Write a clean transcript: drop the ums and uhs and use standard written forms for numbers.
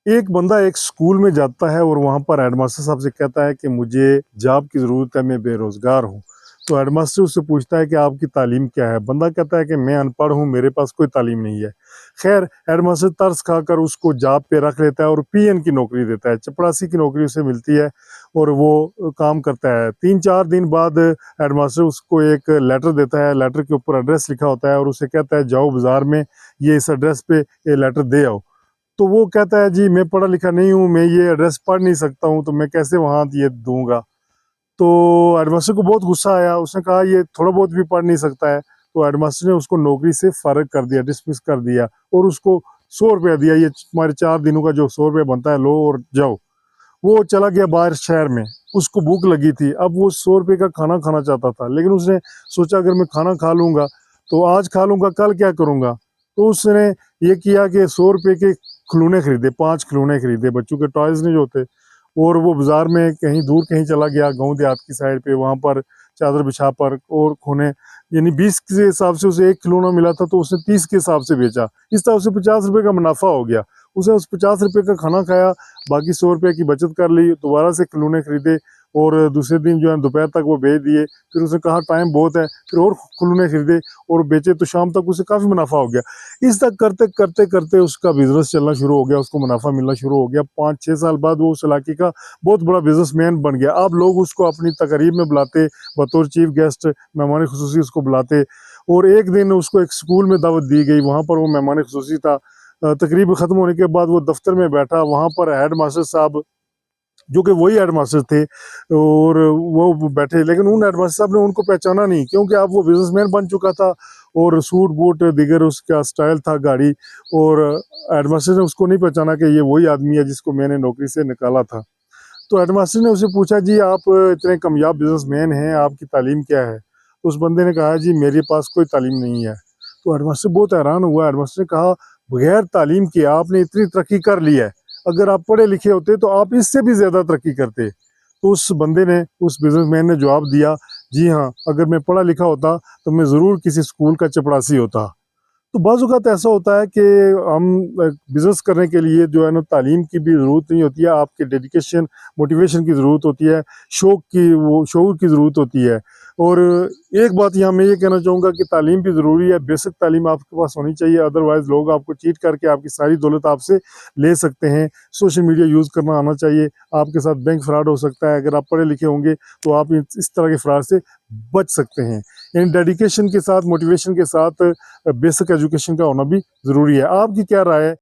एक बंदा एक स्कूल में जाता है और वहाँ पर हेडमास्टर साहब से कहता है कि मुझे जॉब की ज़रूरत है, मैं बेरोज़गार हूँ। तो हेडमास्टर उससे पूछता है कि आपकी तालीम क्या है? बंदा कहता है कि मैं अनपढ़ हूँ, मेरे पास कोई तालीम नहीं है। खैर, हेडमास्टर तरस खाकर उसको जॉब पे रख लेता है और पीएन की नौकरी देता है, चपरासी की नौकरी उसे मिलती है और वो काम करता है। 3-4 दिन बाद हेडमास्टर उसको एक लेटर देता है, लेटर के ऊपर एड्रेस लिखा होता है और उसे कहता है जाओ बाज़ार में ये इस एड्रेस पे ये लेटर दे आओ। तो वो कहता है जी मैं पढ़ा लिखा नहीं हूँ, मैं ये एड्रेस पढ़ नहीं सकता हूँ, तो मैं कैसे वहाँ ये दूंगा। तो हेडमास्टर को बहुत गुस्सा आया, उसने कहा ये थोड़ा बहुत भी पढ़ नहीं सकता है। तो हेडमास्टर ने उसको नौकरी से फारिग कर दिया, डिसमिस कर दिया और उसको 100 रुपया दिया, ये तुम्हारे 4 दिनों का जो 100 रुपया बनता है लो और जाओ। वो चला गया बाहर शहर में, उसको भूख लगी थी, अब वो 100 रुपये का खाना खाना चाहता था, लेकिन उसने सोचा अगर मैं खाना खा लूंगा तो आज खा लूंगा, कल क्या करूंगा। तो उसने ये किया कि 100 रुपये के खिलौने खरीदे, 5 खिलौने खरीदे बच्चों के टॉयज नहीं जो होते। और वो बाजार में कहीं दूर कहीं चला गया, गांव देहात की साइड पे, वहां पर चादर बिछा पर और खोने, यानी 20 के हिसाब से उसे एक खिलौना मिला था तो उसने 30 के हिसाब से बेचा। इस तरह उसे 50 रुपये का मुनाफा हो गया। उसने उस 50 रुपये का खाना खाया, बाकी 100 रुपये की बचत कर ली, दोबारा से खिलौने खरीदे और दूसरे दिन जो है दोपहर तक वो बेच दिए। फिर उसने कहा टाइम बहुत है, फिर और खिलौने खरीदे और बेचे, तो शाम तक उसे काफ़ी मुनाफा हो गया। इस तक करते करते करते उसका बिजनेस चलना शुरू हो गया, उसको मुनाफा मिलना शुरू हो गया। 5-6 साल बाद वो उस इलाके का बहुत बड़ा बिजनेसमैन बन गया। अब लोग उसको अपनी तकरीब में बुलाते, बतौर चीफ गेस्ट, मेहमान खुसूसी उसको बुलाते। और एक दिन उसको एक स्कूल में दावत दी गई, वहाँ पर वो मेहमान खुसूसी था। तकरीब ख़त्म होने के बाद वो दफ्तर में बैठा, वहाँ पर हेड मास्टर साहब, जो कि वही हेड मास्टर थे, और वो बैठे, लेकिन उन हेड मास्टर साहब ने उनको पहचाना नहीं, क्योंकि अब वो बिजनेसमैन बन चुका था और सूट बूट दिगर उसका स्टाइल था गाड़ी। और हेड मास्टर ने उसको नहीं पहचाना कि ये वही आदमी है जिसको मैंने नौकरी से निकाला था। तो हेड मास्टर ने उसे पूछा जी आप इतने कामयाब बिजनेसमैन हैं, आपकी तालीम क्या है? तो उस बंदे ने कहा जी मेरे पास कोई तालीम नहीं है। तो हेडमास्टर बहुत हैरान हुआ। हेडमास्टर ने कहा बगैर तालीम के आपने इतनी तरक्की कर ली है, अगर आप पढ़े लिखे होते तो आप इससे भी ज्यादा तरक्की करते। तो उस बंदे ने, उस बिजनेसमैन ने जवाब दिया, जी हाँ, अगर मैं पढ़ा लिखा होता तो मैं ज़रूर किसी स्कूल का चपरासी होता। तो बाज़-औक़ात ऐसा होता है कि हम बिज़नेस करने के लिए जो है ना तालीम की भी ज़रूरत नहीं होती है, आपके डेडिकेशन, मोटिवेशन की ज़रूरत होती है, शौक़ की, वो शऊर की ज़रूरत होती है। और एक बात यहाँ मैं ये कहना चाहूँगा कि तालीम भी ज़रूरी है, बेसिक तालीम आपके पास होनी चाहिए, अदरवाइज़ लोग आपको चीट करके आपकी सारी दौलत आपसे ले सकते हैं। सोशल मीडिया यूज़ करना आना चाहिए, आपके साथ बैंक फ्रॉड हो सकता है, अगर आप पढ़े लिखे होंगे तो आप इस तरह के फ्रॉड से बच सकते हैं। यानी डेडिकेशन के साथ, मोटिवेशन के साथ बेसिक एजुकेशन का होना भी ज़रूरी है। आपकी क्या राय है?